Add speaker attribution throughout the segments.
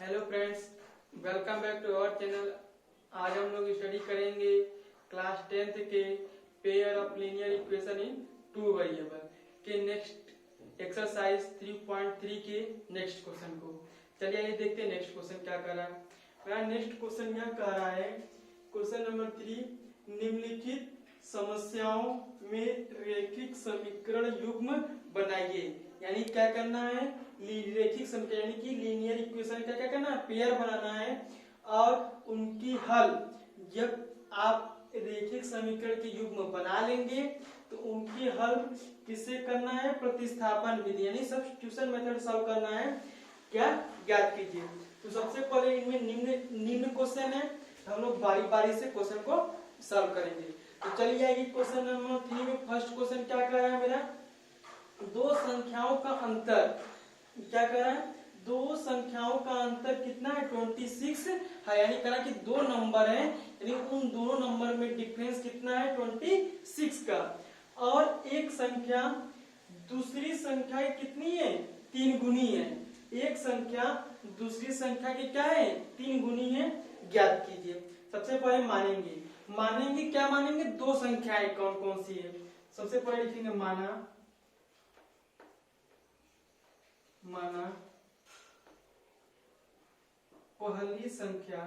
Speaker 1: Hello friends, welcome back to our channel. आज हम लोग स्टडी करेंगे क्लास 10th के pair of linear equation in two variable के नेक्स्ट एक्सरसाइज 3.3 के नेक्स्ट क्वेश्चन को। चलिए ये देखते हैं नेक्स्ट क्वेश्चन क्या कर रहा है। मेरा नेक्स्ट क्वेश्चन यह कह रहा है, क्वेश्चन नंबर 3, निम्नलिखित समस्याओं में रैखिक समीकरण युग्म बनाइए। यानी क्या करना है, रैखिक समीकरण यानी कि लीनियर इक्वेशन का क्या करना है, पेयर बनाना है और उनकी हल। जब आप रैखिक समीकरण के युग्म बना लेंगे तो उनकी हल किससे करना है, प्रतिस्थापन विधि यानी सब्स्टिट्यूशन मेथड सॉल्व करना है। क्या ज्ञात कीजिए। तो सबसे पहले इनमें निम्न क्वेश्चन है, हम लोग बारी बारी से क्वेश्चन को सॉल्व करेंगे। तो चलिए आइए क्वेश्चन नंबर 3 में फर्स्ट क्वेश्चन क्या कर रहा है मेरा, दो संख्याओं का अंतर क्या कर रहा है, दो संख्याओं का अंतर कितना है 26 है। यानी करा कि दो नंबर है, यानी उन दोनों नंबर में डिफरेंस कितना है 26 का। और एक संख्या दूसरी संख्या कितनी है, 3 गुनी है। एक संख्या दूसरी संख्या की क्या है, 3 गुनी है, ज्ञात कीजिए। सबसे पहले मानेंगे क्या मानेंगे, दो संख्याएं कौन कौन सी है। सबसे पहले लिखेंगे माना पहली संख्या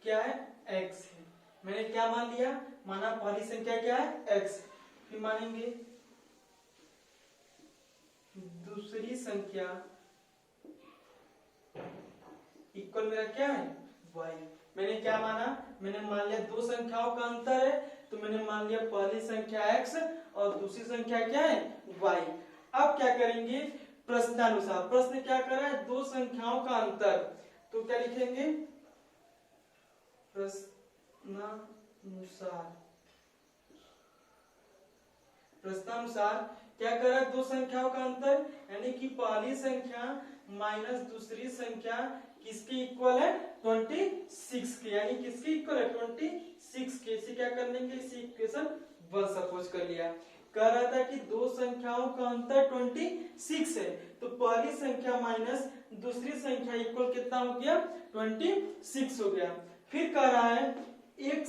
Speaker 1: क्या है, x है। मैंने क्या मान लिया, माना पहली संख्या क्या है, x। फिर मानेंगे दूसरी संख्या इक्वल मेरा क्या है, y। मैंने क्या माना, मैंने मान लिया दो संख्याओं का अंतर है, तो मैंने मान लिया पहली संख्या x और दूसरी संख्या क्या है, y। अब क्या करेंगे, प्रश्नानुसार। प्रश्न क्या कर रहा है, दो संख्याओं का अंतर, तो क्या लिखेंगे, प्रश्नानुसार क्या कर रहा है, दो संख्याओं का अंतर यानी कि पहली संख्या माइनस दूसरी संख्या किसके इक्वल है, 26 के। यानी किसके इक्वल है, 26 के। इसे क्या कर लेंगे, इसे इक्वेशन 1 सपोज कर लिया। कह रहा था कि दो संख्याओं का अंतर 26 है, तो पहली संख्या माइनस दूसरी संख्या इक्वल कितना हो गया, 26 हो गया। फिर कह रहा है एक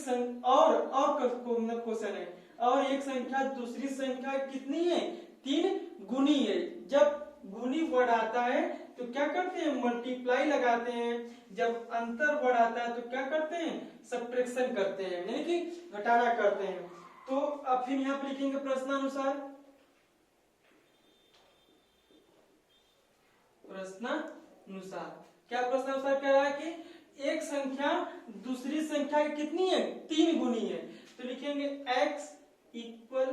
Speaker 1: क्वेश्चन है, और एक संख्या दूसरी संख्या कितनी है, 3 गुनी है। जब गुनी वर्ड आता है तो क्या करते हैं, मल्टीप्लाई लगाते हैं। जब अंतर वर्ड आता है तो क्या करते हैं, सब्ट्रैक्शन करते हैं, यानी कि घटाना करते हैं। तो अब फिर यहाँ पे लिखेंगे प्रश्नानुसार। क्या प्रश्नानुसार कह रहा है कि एक संख्या दूसरी संख्या कितनी है, 3 गुनी है, तो लिखेंगे x इक्वल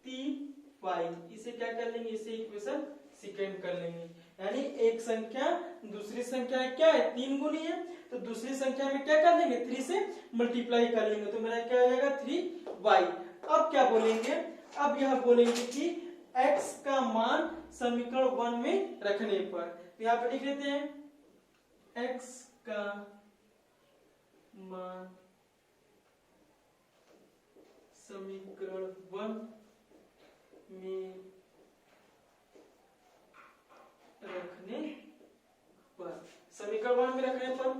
Speaker 1: 3y। इसे क्या कर लेंगे, इसे इक्वेशन सेकेंड कर लेंगे। यानी एक संख्या दूसरी संख्या क्या है, 3 गुनी है, तो दूसरी संख्या में क्या कर लेंगे, 3 से मल्टीप्लाई कर लेंगे, तो मेरा क्या हो जाएगा 3y। अब क्या बोलेंगे, अब यह बोलेंगे कि x का मान समीकरण 1 में रखने पर, तो यहाँ पे लिख लेते हैं x का मान समीकरण 1 में रखने पर, समीकरण 1 में रखने पर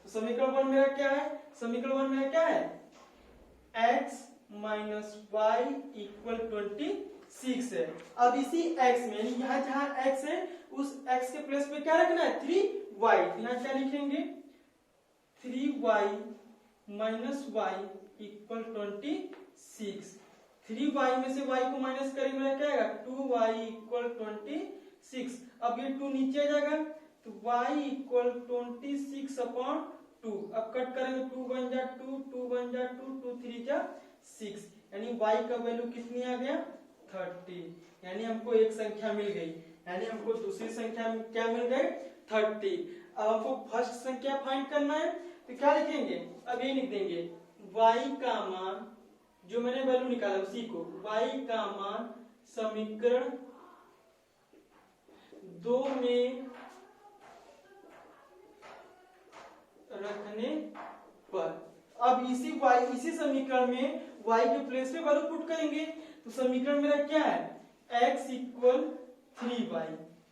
Speaker 1: तो समीकरण 1 मेरा क्या है, समीकरण 1 मेरा क्या है, x माइनस वाई इक्वल 26 है। अब इसी x में यानी यहाँ जहां x है उस x के प्लेस पे क्या रखना है, 3y। यहाँ क्या लिखेंगे, 3y minus Y equal 26। 3y में से y को माइनस करेंगे मेरा क्या आएगा, 2y इक्वल 26। अब ये 2 नीचे आ जाएगा तो y इक्वल 26 अपॉन 2। अब कट करेंगे, 2 बन जा 2, 2 बन जा 2, 2 3 जा 6, यानी y का वैल्यू कितनी आ गया, 30। यानी हमको एक संख्या मिल गई, यानी हमको दूसरी संख्या में क्या मिल गई, 30। अब हमको फर्स्ट संख्या फाइंड करना है, तो क्या लिखेंगे, अब ये लिख देंगे y का मान, जो मैंने वैल्यू निकाला उसी को, y का मान समीकरण 2 में रखने पर। अब इसी समीकरण में y के प्लेस पे वैल्यू पुट करेंगे। तो समीकरण मेरा क्या है, x इक्वल 3y,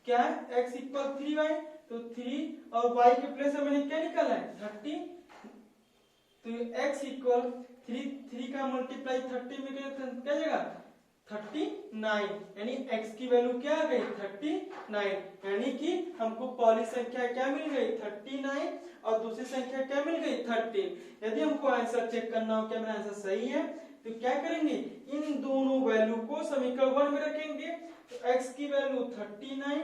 Speaker 1: क्या है x इक्वल 3y, तो 3 और y के प्लेस में मैंने क्या निकाला है 30, तो x इक्वल 3 का मल्टीप्लाई 30 में क्या जगह 39, यानी x की वैल्यू क्या आ गई 39, यानी कि हमको पहली संख्या क्या मिल गई 39 और दूसरी संख्या क्या मिल गई 30। यदि हमको आंसर चेक करना हो क्या मेरा आंसर सही है तो क्या करेंगे, इन दोनों वैल्यू को समीकरण 1 में रखेंगे। तो x की वैल्यू 39,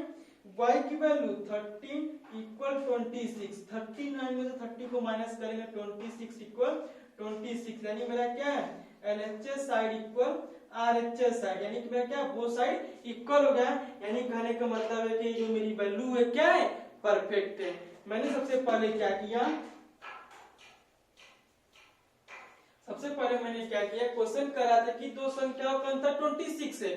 Speaker 1: y की वैल्यू 13 इक्वल 26, 39 में से 30 को माइनस करेंगे 26 इक्वल 26, यानी मेरा क्या है LHS side equal RHS side, यानी कि मेरा क्या बोथ साइड इक्वल हो गया, यानी कहने का मतलब है कि जो मेरी वैल्यू है क्या है परफेक्ट है। मैंने सबसे पहले क्या किया, क्वेश्चन कर रहा था कि दो संख्याओं का अंतर 26 है,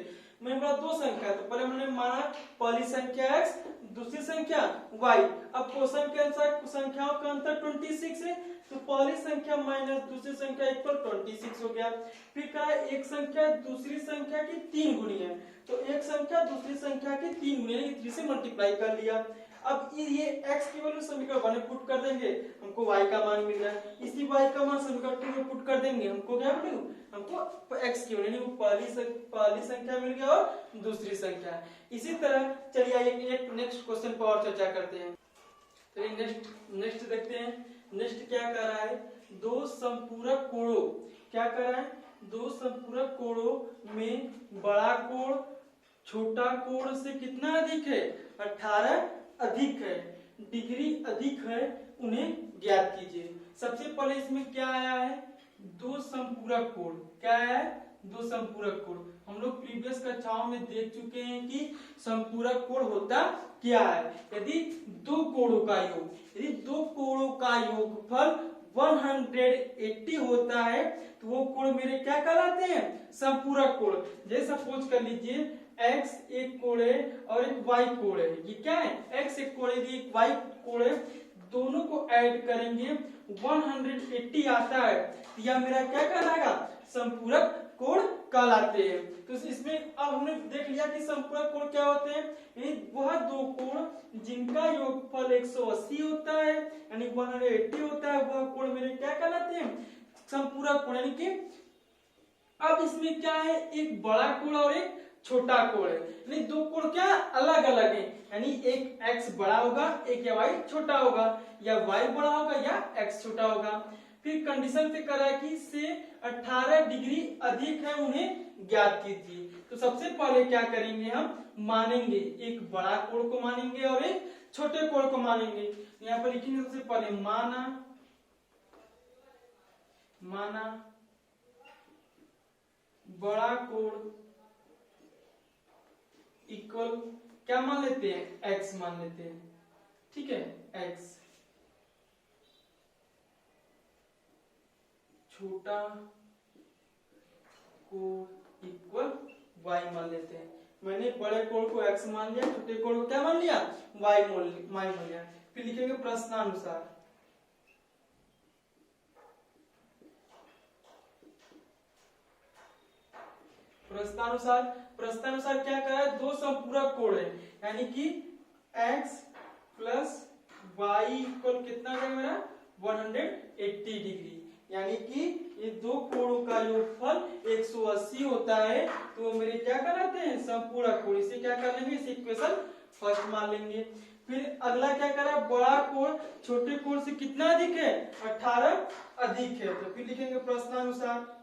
Speaker 1: मैं बोला दो संख्या, तो पहले मैंने माना पहली संख्या x दूसरी संख्या y। अब क्वेश्चन के अनुसार संख्याओं का अंतर 26 है, तो पहली संख्या माइनस दूसरी संख्या इक्वल 26 हो गया। फिर कहा एक संख्या दूसरी संख्या की 3 गुनी है, तो एक संख्या दूसरी संख्या की 3 गुनी यानी 3 से मल्टीप्लाई कर लिया। अब ये x की वैल्यू समीकरण 1 में पुट कर देंगे, हमको y का मान मिल रहा है, इसी y का मान समीकरण 2 में पुट कर देंगे, हमको क्या मिलेगा, हमको x की यानी पहली संख्या मिल गया और दूसरी संख्या। इसी तरह चलिए एक नेक्स्ट क्वेश्चन पर और चर्चा करते हैं। तो नेक्स्ट देखते हैं, नेक्स्ट क्या कर रहा है, दो संपूरक कोणों, क्या कर रहा है, दो संपूरक कोणों में बड़ा कोण छोटा कोण से कितना अधिक है 18 अधिक है, डिग्री अधिक है, उन्हें ज्ञात कीजिए। सबसे पहले इसमें क्या आया है, दो संपूरक कोण, क्या आया है दो संपूरक कोण। हम लोग प्रीवियस कक्षाओं में देख चुके हैं कि संपूरक कोण होता क्या है। यदि दो कोणों का योगफल 180 होता है तो वो कोण मेरे क्या कहलाते हैं, संपूरक कोण। जैसे सपोज कर लीजिए x एक कोण है और एक y कोण है, ये क्या है x एक कोण है एक y कोण है, दोनों को ऐड करेंगे 180 आता है, यह मेरा क्या कहलाएगा संपूरक कोण कहलाते हैं। तो इसमें अब हमने देख लिया कि संपूरक कोण क्या होते हैं, वह दो कोण जिनका योगफल 180 होता है यानी 180 होता है, वह कोण मेरे क्या कहलाते हैं संपूरक कोण। यानी कि अब इसमें क्या है, एक बड़ा कोण और एक छोटा कोण है, यानी दो कोण क्या अलग अलग है, यानी एक x बड़ा होगा एक y छोटा होगा, या y बड़ा होगा या x छोटा होगा। फिर कंडीशन से करा कि से 18 डिग्री अधिक है उन्हें ज्ञात कीजिए। तो सबसे पहले क्या करेंगे, हम मानेंगे एक बड़ा कोण को मानेंगे और एक छोटे कोण को मानेंगे। यहाँ पर लिखेंगे सबसे पहले माना बड़ा कोण इक्वल क्या मान लेते हैं x मान लेते हैं, ठीक है x, छोटा कोण इक्वल y मान लेते हैं। मैंने बड़े कोण को x मान लिया, छोटे कोण को क्या मान लिया y मान लिया। फिर लिखेंगे प्रश्नानुसार, प्रश्नानुसार क्या करा है, दो संपूरक कोण है, यानी कि x प्लस y इक्वल कितना आ जाएगा मेरा 180 डिग्री, यानी कि ये दो कोणों का योगफल 180 होता है, तो मेरे क्या कहलाते हैं संपूरक कोण। इसे क्या कर लेंगे, इसे इक्वेशन फर्स्ट मान लेंगे। फिर अगला क्या करा, बड़ा कोण छोटे कोण से कितना अधिक है 18 अधिक है, तो फिर लिखेंगे प्रश्नानुसार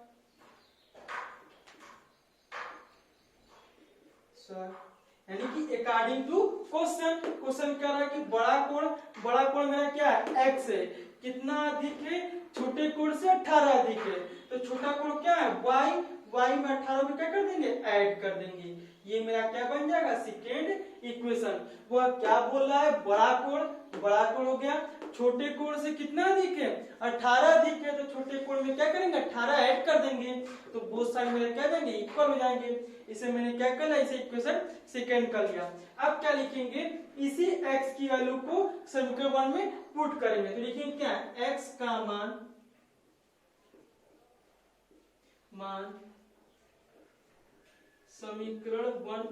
Speaker 1: यानी कि अकॉर्डिंग टू क्वेश्चन कह रहा है कि बड़ा कोण मेरा क्या है x है, कितना अधिक है छोटे कोण से 18 अधिक है, तो छोटा कोण क्या है y में 18 में क्या कर देंगे ऐड कर देंगे, ये मेरा क्या बन जाएगा सेकेंड इक्वेशन। वह क्या बोल रहा है, बड़ा कोण हो गया, छोटे कोण से कितना अधिक है 18 अधिक है, तो छोटे कोण में क्या करेंगे 18 ऐड कर देंगे, तो बोथ साइड मेरे क्या देंगे इक्वल हो जाएंगे। इसे मैंने क्या कर लिया, इसे इक्वेशन सेकेंड कर लिया। अब क्या लिखेंगे, इसी x की वैल्यू को समीकरण 1 में पुट करेंगे, तो लिखेंगे क्या x का मान मान समीकरण 1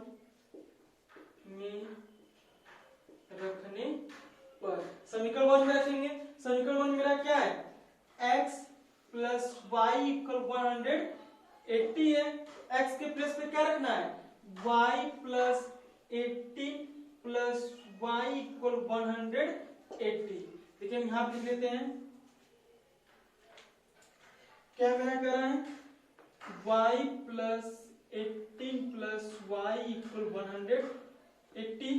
Speaker 1: में रखने पर, समीकरण 1 में रखेंगे। समीकरण 1 मेरा क्या है, x प्लस वाई इक्वल 180 है। x के प्लेस पे क्या रखना है, y plus 80 plus Y equal 180। देखिए हम यहां पे लिख लेते हैं, क्या मेरा कर रहा है, y plus 18 plus Y equal 180।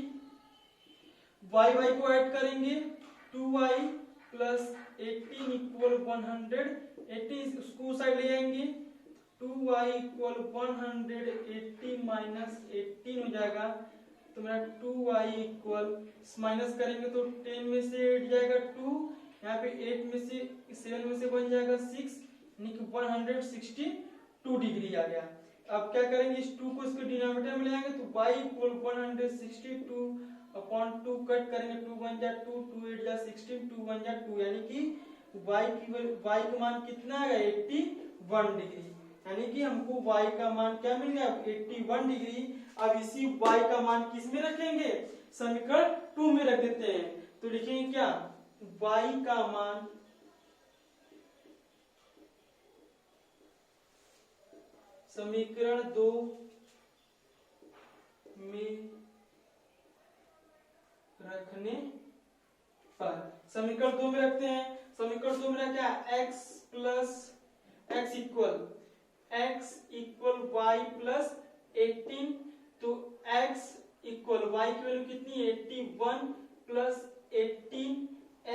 Speaker 1: Y Y को ऐड करेंगे, 2y प्लस 18 इक्वल 180, उसको साइड ले जाएंगे, 2y इक्वल 180 माइनस 18 हो जाएगा। तो मेरा 2y इक्वल माइनस करेंगे तो 10 में से 8 जाएगा 2, यहाँ पे 8 में से 7 में से बन जाएगा 6, यानी कि 162 डिग्री आ गया। अब क्या करेंगे, इस 2 को इसके डिनोमिनेटर में ले आएंगे तो y इक्वल 162 अपॉन 2 कट करेंगे, 2 1 जा 2, 2 8 जा 16, 2 1 जा 2, यानी कि y का मान कितना आएगा, 81 डिग्री। यानी कि हमको y का मान क्या मिल गया, 81 डिग्री। अब इसी y का मान किस में रखेंगे, समीकरण 2 में रख देते हैं। तो लिखेंगे क्या, y का मान समीकरण 2 में रखने पर, समीकरण 2 में रखते हैं। समीकरण 2 में क्या, x plus x equal y plus 18, तो x इक्वल y की वैल्यू कितनी है, 81 प्लस 18,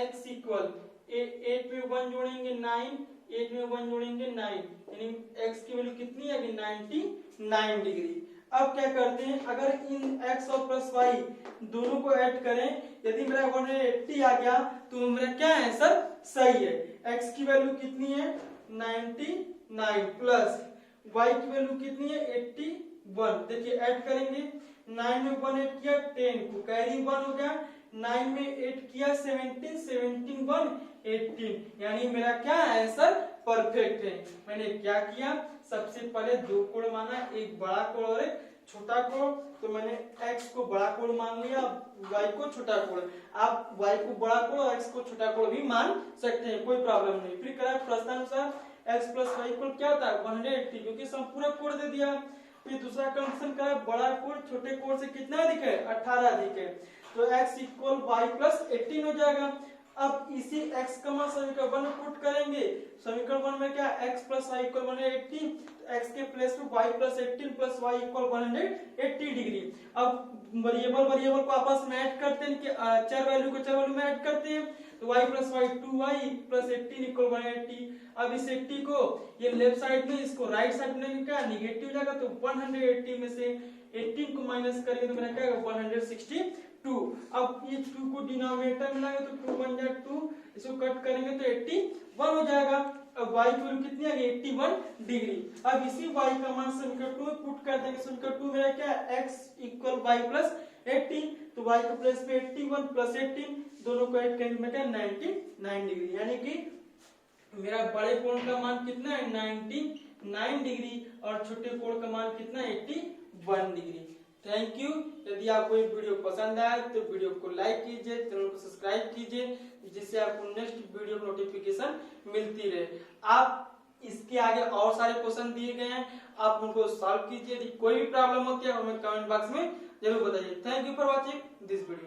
Speaker 1: x इक्वल 8 में 1 जोड़ेंगे 9, 8 में 1 जोड़ेंगे 9, यानी x की वैल्यू कितनी है, 99 डिग्री। अब क्या करते हैं, अगर इन x और प्लस y दोनों को ऐड करें, यदि मेरा 180 आ गया तो मेरा क्या है सर, सही है। x की वैल्यू कितनी है, 99 प्लस y की वैल्यू कितनी है, 81। देखिए ऐड करेंगे, 9 में 1 ऐड किया 10 को कैरी 1 हो गया, 9 में 8 किया 17, 17 1 18, यानी मेरा क्या आंसर परफेक्ट है। मैंने क्या किया, सबसे पहले दो कोण माना, एक बड़ा कोण और एक छोटा कोण। तो मैंने x को बड़ा कोण मान लिया, y को छोटा कोण। आप y को बड़ा कोण और x को छोटा कोण भी मान सकते हैं, कोई प्रॉब्लम नहीं। फिर करा प्रश्नानुसार x प्लस वाई इक्वल क्या होता है, 180, क्योंकि संपूरक कोण दे दिया। फिर दूसरा कंडीशन करा, बड़ा कोण छोटे कोण से कितना अधिक है, 18 अधिक है, तो x इक्वल वाई प्लस 18 हो जाएगा। अब इसी x का मान समीकरण 1 में पुट करेंगे। समीकरण 1 में क्या, x plus Y equal 180, x के प्लेस पे y plus 18 plus Y equal 180 degree. अब वेरिएबल को आपस में ऐड करते हैं, कि चर वैल्यू को चर वैल्यू में ऐड करते हैं, तो y plus Y 2y plus 18 equal 180। अब इस 80 को ये लेफ्ट साइड में, इसको राइट साइड में क्या निगेटिव जाएगा, तो 180 में से 18 को माइनस करेंगे तो मेरा क्या होगा, 162। अब ये 2 को डिनोमिनेटर में लाएंगे तो 2 1 जा 2, इसको कट करेंगे तो 81 हो जाएगा। अब y की वैल्यू कितनी आ गई, 81 डिग्री। अब इसी y का मान समीकरण 2 में पुट कर देंगे। समीकरण 2 मेरा क्या है, x इक्वल y प्लस 18, तो y के प्लेस पे 81 प्लस 18, दोनों को ऐड करेंगे में क्या 99 डिग्री, यानी कि मेरा बड़े कोण का मान कितना है, 99 डिग्री, और छोटे कोण का मान कितना है, 81 डिग्री। Thank you. यदि आपको ये वीडियो पसंद आया तो वीडियो को लाइक कीजिए, चैनल को सब्सक्राइब कीजिए, जिससे आपको नेक्स्ट वीडियो नोटिफिकेशन मिलती रहे। आप इसके आगे और सारे क्वेश्चन दिए गए हैं, आप उनको सॉल्व कीजिए। यदि कोई भी प्रॉब्लम होती है हमें कमेंट बॉक्स में जरूर बताइए। Thank you for watching this video.